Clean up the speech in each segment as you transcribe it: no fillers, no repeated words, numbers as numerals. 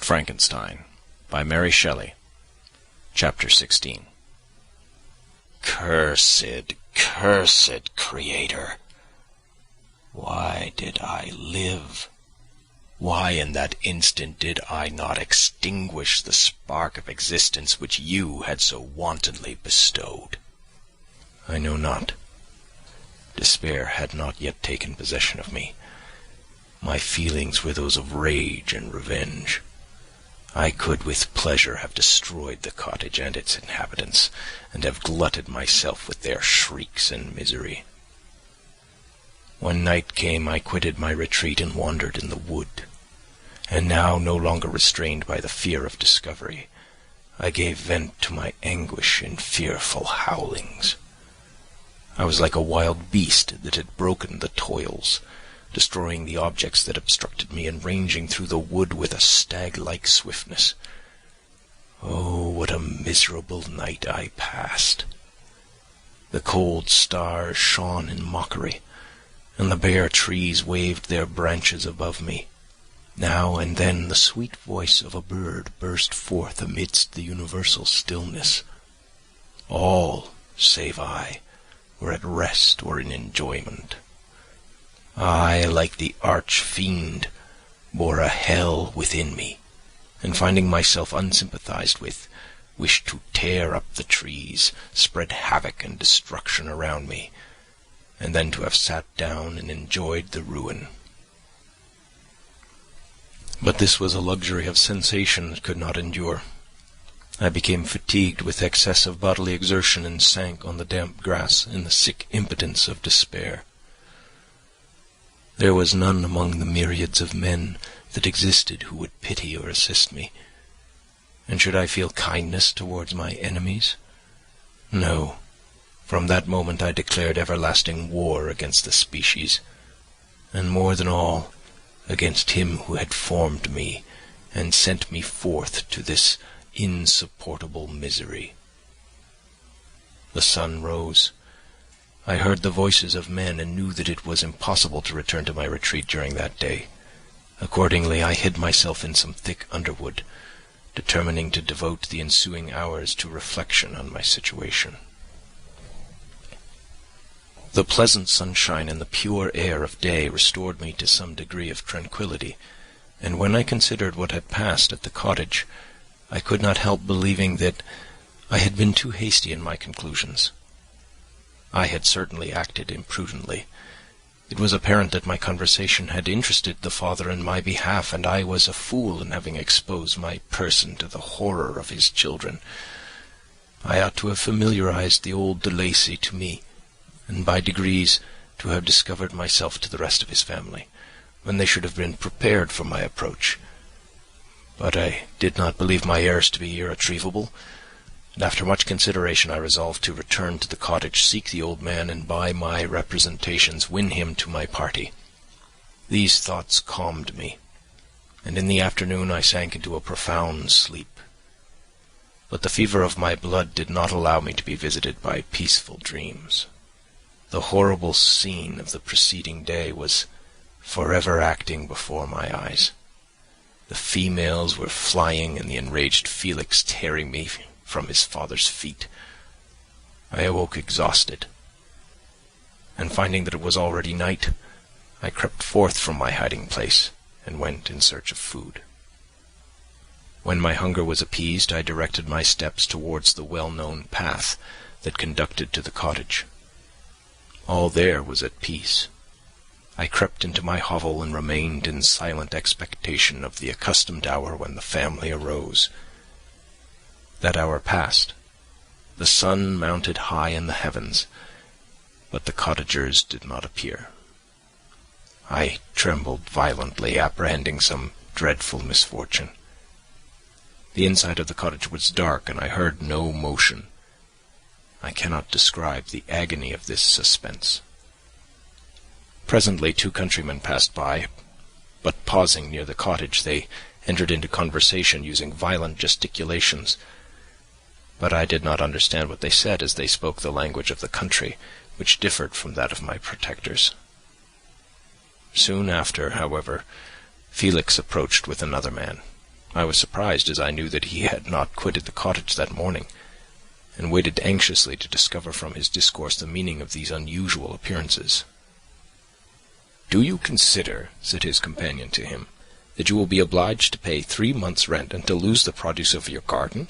Frankenstein by Mary Shelley. Chapter 16. Cursed, cursed Creator! Why did I live? Why in that instant did I not extinguish the spark of existence which you had so wantonly bestowed? I know not. Despair had not yet taken possession of me. My feelings were those of rage and revenge. I could with pleasure have destroyed the cottage and its inhabitants, and have glutted myself with their shrieks and misery. When night came, I quitted my retreat and wandered in the wood, and now, no longer restrained by the fear of discovery, I gave vent to my anguish in fearful howlings. I was like a wild beast that had broken the toils, destroying the objects that obstructed me, and ranging through the wood with a stag-like swiftness. Oh, what a miserable night I passed! The cold stars shone in mockery, and the bare trees waved their branches above me. Now and then the sweet voice of a bird burst forth amidst the universal stillness. All, save I, were at rest or in enjoyment. I, like the arch-fiend, bore a hell within me, and finding myself unsympathized with, wished to tear up the trees, spread havoc and destruction around me, and then to have sat down and enjoyed the ruin. But this was a luxury of sensation that could not endure. I became fatigued with excess of bodily exertion and sank on the damp grass in the sick impotence of despair. There was none among the myriads of men that existed who would pity or assist me. And should I feel kindness towards my enemies? No. From that moment I declared everlasting war against the species, and more than all, against him who had formed me and sent me forth to this insupportable misery. The sun rose. I heard the voices of men and knew that it was impossible to return to my retreat during that day. Accordingly, I hid myself in some thick underwood, determining to devote the ensuing hours to reflection on my situation. The pleasant sunshine and the pure air of day restored me to some degree of tranquillity, and when I considered what had passed at the cottage, I could not help believing that I had been too hasty in my conclusions. I had certainly acted imprudently. It was apparent that my conversation had interested the father in my behalf, and I was a fool in having exposed my person to the horror of his children. I ought to have familiarized the old De Lacy to me, and by degrees to have discovered myself to the rest of his family, when they should have been prepared for my approach. But I did not believe my errors to be irretrievable, and after much consideration I resolved to return to the cottage, seek the old man, and by my representations win him to my party. These thoughts calmed me, and in the afternoon I sank into a profound sleep. But the fever of my blood did not allow me to be visited by peaceful dreams. The horrible scene of the preceding day was forever acting before my eyes. The females were flying, and the enraged Felix tearing me from his father's feet. I awoke exhausted, and finding that it was already night, I crept forth from my hiding-place and went in search of food. When my hunger was appeased, I directed my steps towards the well-known path that conducted to the cottage. All there was at peace. I crept into my hovel and remained in silent expectation of the accustomed hour when the family arose. That hour passed. The sun mounted high in the heavens, but the cottagers did not appear. I trembled violently, apprehending some dreadful misfortune. The inside of the cottage was dark, and I heard no motion. I cannot describe the agony of this suspense. Presently 2 countrymen passed by, but pausing near the cottage, they entered into conversation, using violent gesticulations. But I did not understand what they said, as they spoke the language of the country, which differed from that of my protectors. Soon after, however, Felix approached with another man. I was surprised, as I knew that he had not quitted the cottage that morning, and waited anxiously to discover from his discourse the meaning of these unusual appearances. "Do you consider," said his companion to him, "that you will be obliged to pay 3 months' rent and to lose the produce of your garden?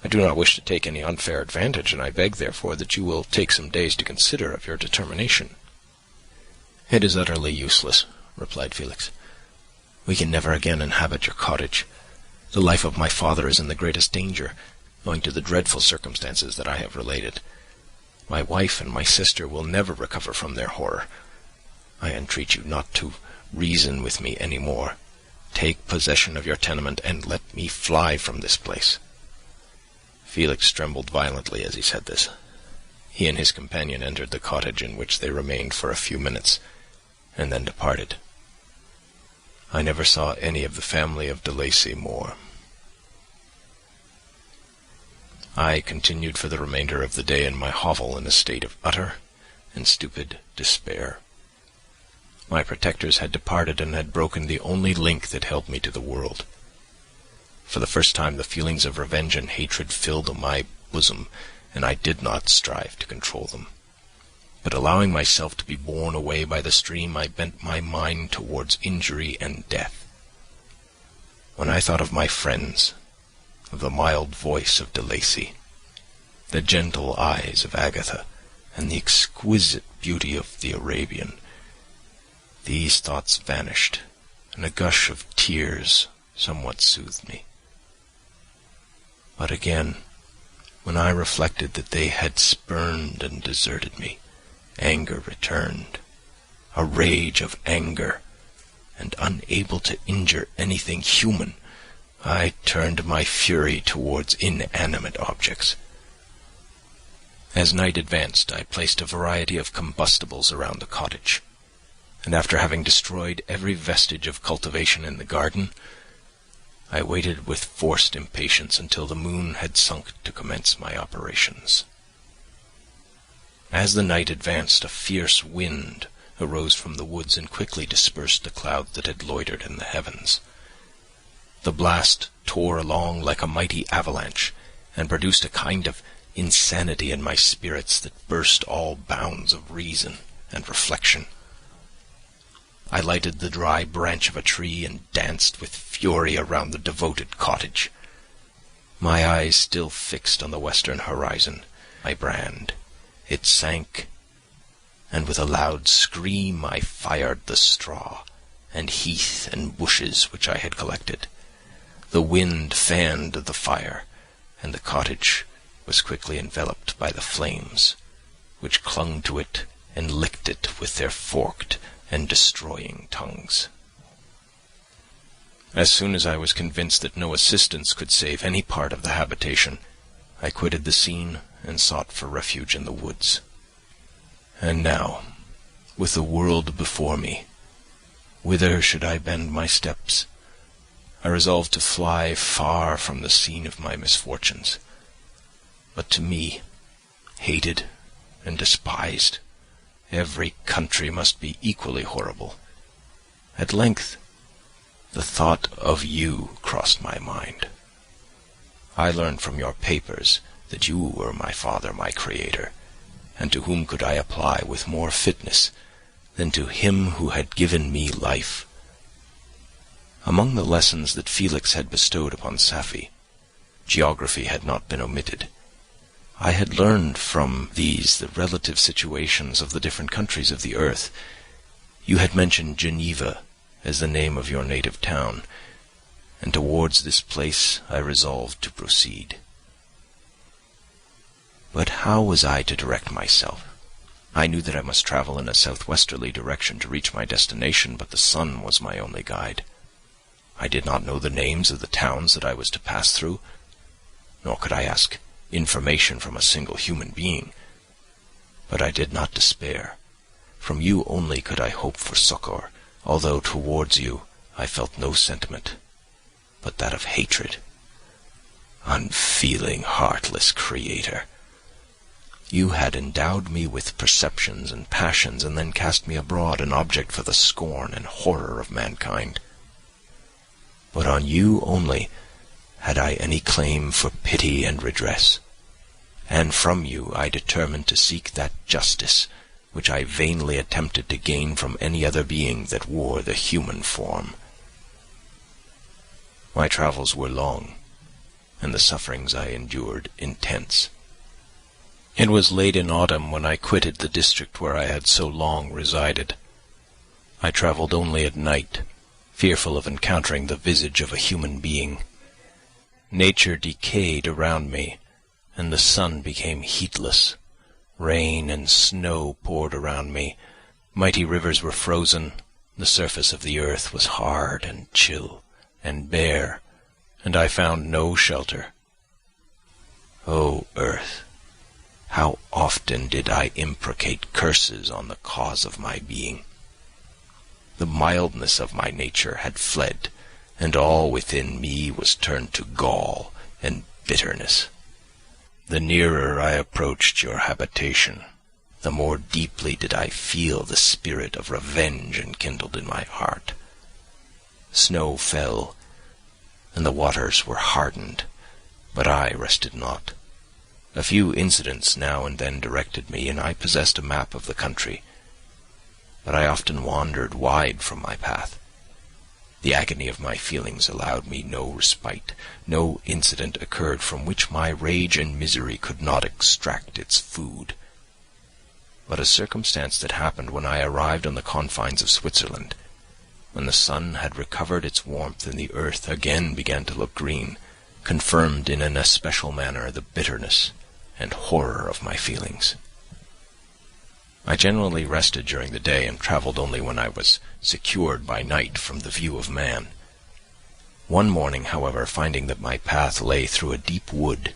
I do not wish to take any unfair advantage, and I beg, therefore, that you will take some days to consider of your determination." "It is utterly useless," replied Felix. "We can never again inhabit your cottage. The life of my father is in the greatest danger, owing to the dreadful circumstances that I have related. My wife and my sister will never recover from their horror. I entreat you not to reason with me any more. Take possession of your tenement, and let me fly from this place." Felix trembled violently as he said this. He and his companion entered the cottage, in which they remained for a few minutes, and then departed. I never saw any of the family of de Lacy more. I continued for the remainder of the day in my hovel in a state of utter and stupid despair. My protectors had departed and had broken the only link that held me to the world. For the first time the feelings of revenge and hatred filled my bosom, and I did not strive to control them. But allowing myself to be borne away by the stream, I bent my mind towards injury and death. When I thought of my friends, of the mild voice of de Lacy, the gentle eyes of Agatha, and the exquisite beauty of the Arabian, these thoughts vanished, and a gush of tears somewhat soothed me. But again, when I reflected that they had spurned and deserted me, anger returned, a rage of anger, and unable to injure anything human, I turned my fury towards inanimate objects. As night advanced, I placed a variety of combustibles around the cottage, and after having destroyed every vestige of cultivation in the garden, I waited with forced impatience until the moon had sunk to commence my operations. As the night advanced, a fierce wind arose from the woods and quickly dispersed the clouds that had loitered in the heavens. The blast tore along like a mighty avalanche, and produced a kind of insanity in my spirits that burst all bounds of reason and reflection. I lighted the dry branch of a tree and danced with fury around the devoted cottage. My eyes still fixed on the western horizon, my brand. It sank, and with a loud scream I fired the straw and heath and bushes which I had collected. The wind fanned the fire, and the cottage was quickly enveloped by the flames, which clung to it and licked it with their forked and destroying tongues. As soon as I was convinced that no assistance could save any part of the habitation, I quitted the scene and sought for refuge in the woods. And now, with the world before me, whither should I bend my steps? I resolved to fly far from the scene of my misfortunes. But to me, hated and despised, every country must be equally horrible. At length, the thought of you crossed my mind. I learned from your papers that you were my father, my creator, and to whom could I apply with more fitness than to him who had given me life? Among the lessons that Felix had bestowed upon Safie, geography had not been omitted. I had learned from these the relative situations of the different countries of the earth. You had mentioned Geneva as the name of your native town, and towards this place I resolved to proceed. But how was I to direct myself? I knew that I must travel in a southwesterly direction to reach my destination, but the sun was my only guide. I did not know the names of the towns that I was to pass through, nor could I ask information from a single human being. But I did not despair. From you only could I hope for succor, although towards you I felt no sentiment but that of hatred. Unfeeling, heartless creator! You had endowed me with perceptions and passions, and then cast me abroad, an object for the scorn and horror of mankind. but on you only had I any claim for pity and redress, and from you I determined to seek that justice which I vainly attempted to gain from any other being that wore the human form. My travels were long, and the sufferings I endured intense. It was late in autumn when I quitted the district where I had so long resided. I travelled only at night, fearful of encountering the visage of a human being. Nature decayed around me, and the sun became heatless. Rain and snow poured around me. Mighty rivers were frozen. The surface of the earth was hard and chill and bare, and I found no shelter. O earth, how often did I imprecate curses on the cause of my being! The mildness of my nature had fled, and all within me was turned to gall and bitterness. The nearer I approached your habitation, the more deeply did I feel the spirit of revenge enkindled in my heart. Snow fell, and the waters were hardened, but I rested not. A few incidents now and then directed me, and I possessed a map of the country, but I often wandered wide from my path. The agony of my feelings allowed me no respite. No incident occurred from which my rage and misery could not extract its food. But a circumstance that happened when I arrived on the confines of Switzerland, when the sun had recovered its warmth and the earth again began to look green, confirmed in an especial manner the bitterness and horror of my feelings. I generally rested during the day and travelled only when I was secured by night from the view of man. One morning, however, finding that my path lay through a deep wood,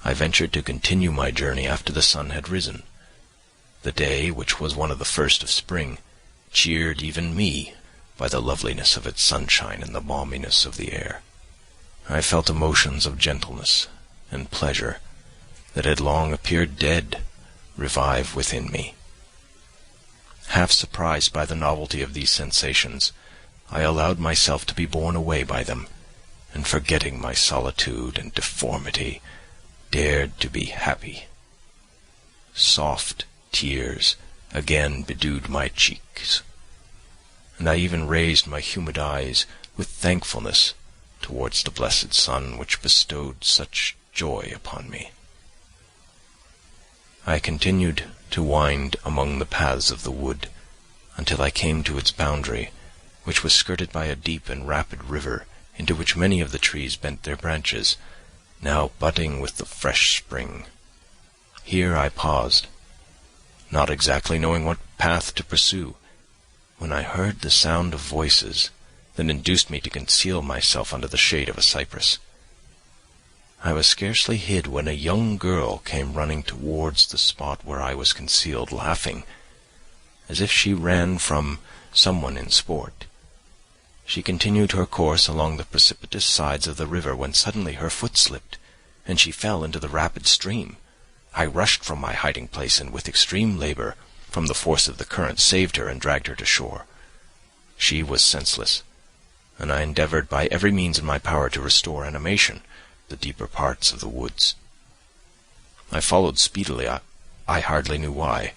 I ventured to continue my journey after the sun had risen. The day, which was one of the first of spring, cheered even me by the loveliness of its sunshine and the balminess of the air. I felt emotions of gentleness and pleasure that had long appeared dead revive within me. Half surprised by the novelty of these sensations, I allowed myself to be borne away by them, and forgetting my solitude and deformity, dared to be happy. Soft tears again bedewed my cheeks, and I even raised my humid eyes with thankfulness towards the blessed sun which bestowed such joy upon me. I continued to wind among the paths of the wood until I came to its boundary, which was skirted by a deep and rapid river into which many of the trees bent their branches, now budding with the fresh spring. Here I paused, not exactly knowing what path to pursue, when I heard the sound of voices that induced me to conceal myself under the shade of a cypress. I was scarcely hid when a young girl came running towards the spot where I was concealed, laughing, as if she ran from someone in sport. She continued her course along the precipitous sides of the river when suddenly her foot slipped, and she fell into the rapid stream. I rushed from my hiding place, and with extreme labour, from the force of the current, saved her and dragged her to shore. She was senseless, and I endeavoured by every means in my power to restore animation the deeper parts of the woods. I followed speedily, I hardly knew why,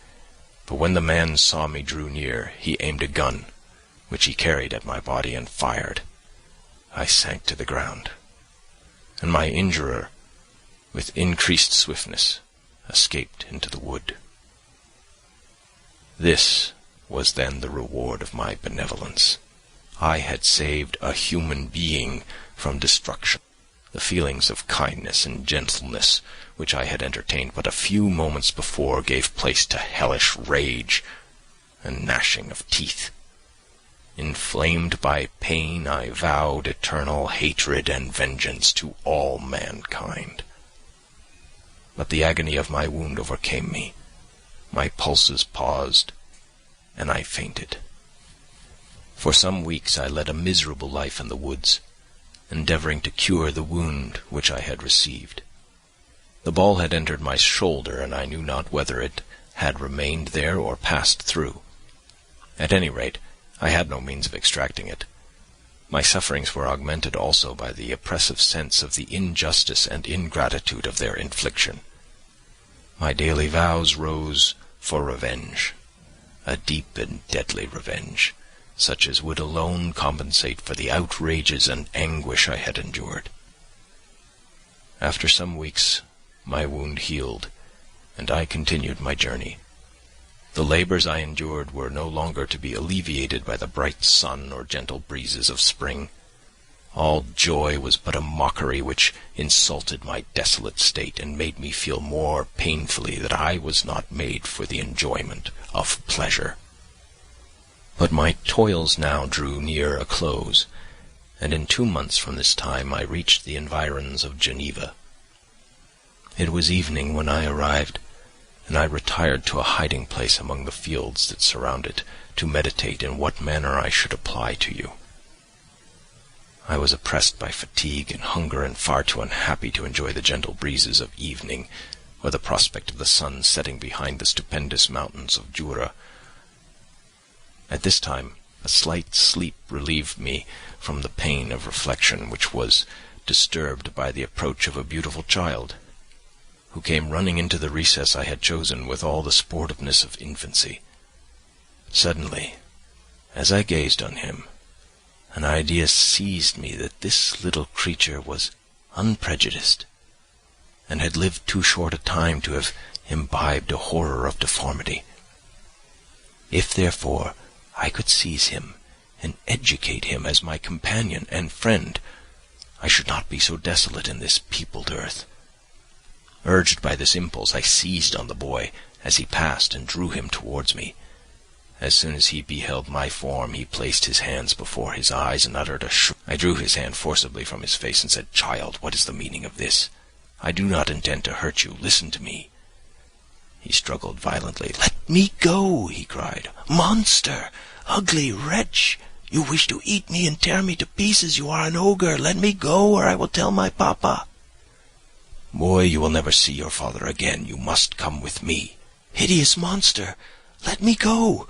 but when the man saw me drew near, he aimed a gun, which he carried at my body, and fired. I sank to the ground, and my injurer, with increased swiftness, escaped into the wood. This was then the reward of my benevolence. I had saved a human being from destruction. The feelings of kindness and gentleness which I had entertained but a few moments before gave place to hellish rage and gnashing of teeth. Inflamed by pain, I vowed eternal hatred and vengeance to all mankind. But the agony of my wound overcame me. My pulses paused, and I fainted. For some weeks I led a miserable life in the woods, endeavouring to cure the wound which I had received. The ball had entered my shoulder, and I knew not whether it had remained there or passed through. At any rate, I had no means of extracting it. My sufferings were augmented also by the oppressive sense of the injustice and ingratitude of their infliction. My daily vows rose for revenge, a deep and deadly revenge, such as would alone compensate for the outrages and anguish I had endured. After some weeks, my wound healed, and I continued my journey. The labours I endured were no longer to be alleviated by the bright sun or gentle breezes of spring. All joy was but a mockery which insulted my desolate state and made me feel more painfully that I was not made for the enjoyment of pleasure. But my toils now drew near a close, and in 2 months from this time I reached the environs of Geneva. It was evening when I arrived, and I retired to a hiding place among the fields that surround it, to meditate in what manner I should apply to you. I was oppressed by fatigue and hunger, and far too unhappy to enjoy the gentle breezes of evening, or the prospect of the sun setting behind the stupendous mountains of Jura. At this time a slight sleep relieved me from the pain of reflection, which was disturbed by the approach of a beautiful child, who came running into the recess I had chosen with all the sportiveness of infancy. Suddenly, as I gazed on him, an idea seized me that this little creature was unprejudiced, and had lived too short a time to have imbibed a horror of deformity. If, therefore, I could seize him and educate him as my companion and friend, I should not be so desolate in this peopled earth. Urged by this impulse, I seized on the boy as he passed and drew him towards me. As soon as he beheld my form, he placed his hands before his eyes and uttered a shriek. I drew his hand forcibly from his face and said, "Child, what is the meaning of this? I do not intend to hurt you. Listen to me." He struggled violently. "Let me go," he cried. "Monster! Ugly wretch! You wish to eat me and tear me to pieces. You are an ogre. Let me go, or I will tell my papa." "Boy, you will never see your father again. You must come with me." "Hideous monster! Let me go.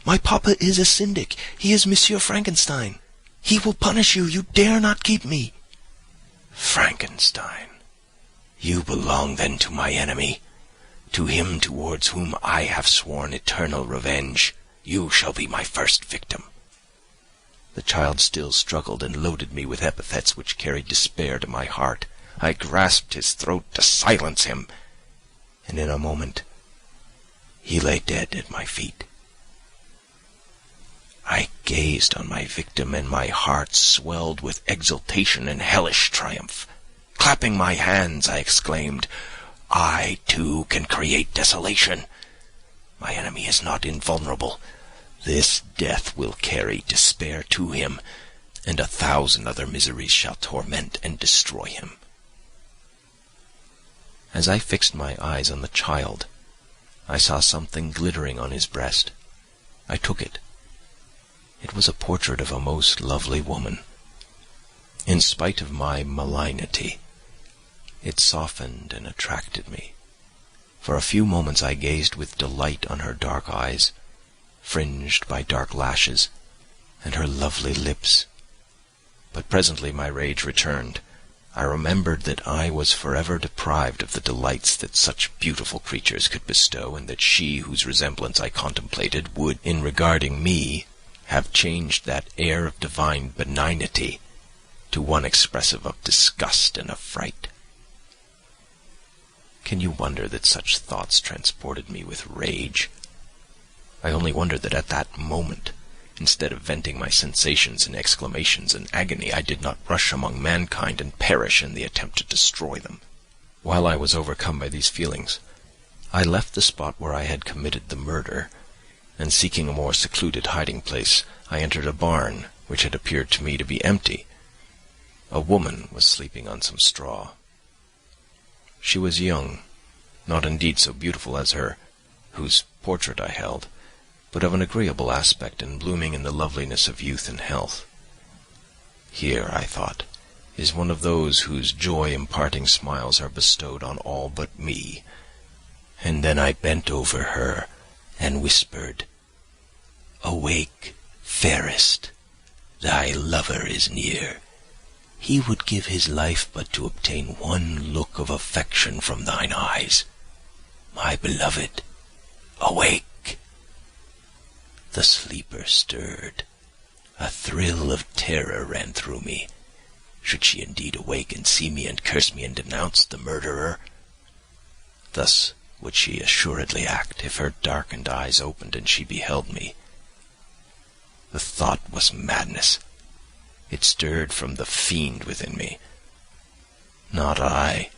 My papa is a syndic. He is Monsieur Frankenstein. He will punish you. You dare not keep me." "Frankenstein! You belong then to my enemy, to him towards whom I have sworn eternal revenge. You shall be my first victim." The child still struggled and loaded me with epithets which carried despair to my heart. I grasped his throat to silence him, and in a moment he lay dead at my feet. I gazed on my victim, and my heart swelled with exultation and hellish triumph. Clapping my hands, I exclaimed, "I, too, can create desolation. My enemy is not invulnerable. This death will carry despair to him, and 1,000 other miseries shall torment and destroy him." As I fixed my eyes on the child, I saw something glittering on his breast. I took it. It was a portrait of a most lovely woman. In spite of my malignity, it softened and attracted me. For a few moments I gazed with delight on her dark eyes, fringed by dark lashes, and her lovely lips. But presently my rage returned. I remembered that I was forever deprived of the delights that such beautiful creatures could bestow, and that she whose resemblance I contemplated would, in regarding me, have changed that air of divine benignity to one expressive of disgust and affright. Can you wonder that such thoughts transported me with rage? I only wonder that at that moment, instead of venting my sensations in exclamations and agony, I did not rush among mankind and perish in the attempt to destroy them. While I was overcome by these feelings, I left the spot where I had committed the murder, and seeking a more secluded hiding place, I entered a barn which had appeared to me to be empty. A woman was sleeping on some straw. She was young, not indeed so beautiful as her whose portrait I held, but of an agreeable aspect and blooming in the loveliness of youth and health. Here, I thought, is one of those whose joy-imparting smiles are bestowed on all but me. And then I bent over her and whispered, "Awake, fairest, Thy lover is near. He would give his life but to obtain one look of affection from thine eyes. My beloved, awake!" The sleeper stirred. A thrill of terror ran through me. Should she indeed awake and see me and curse me and denounce the murderer? Thus would she assuredly act if her darkened eyes opened and she beheld me. The thought was madness. It stirred from the fiend within me. Not I,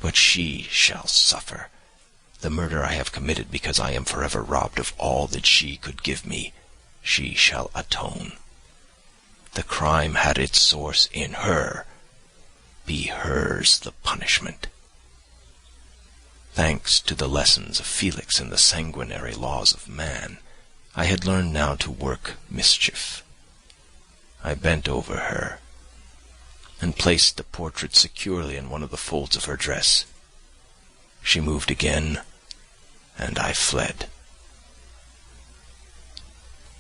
but she shall suffer. The murder I have committed because I am forever robbed of all that she could give me, she shall atone. The crime had its source in her. Be hers the punishment. Thanks to the lessons of Felix and the sanguinary laws of man, I had learned now to work mischief. I bent over her and placed the portrait securely in one of the folds of her dress. She moved again, and I fled.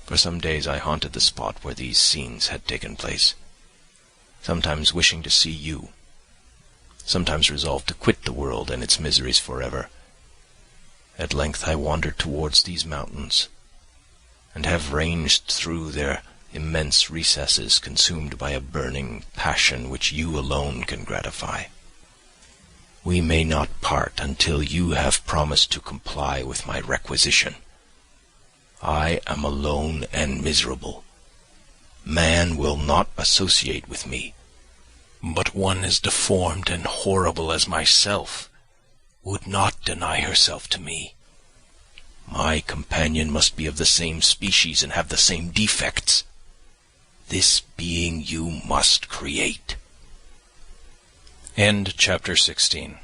For some days I haunted the spot where these scenes had taken place, sometimes wishing to see you, sometimes resolved to quit the world and its miseries forever. At length I wandered towards these mountains, and have ranged through their immense recesses, consumed by a burning passion which you alone can gratify. We may not part until you have promised to comply with my requisition. I am alone and miserable. Man will not associate with me, but one as deformed and horrible as myself would not deny herself to me. My companion must be of the same species and have the same defects. This being you must create. End chapter 16.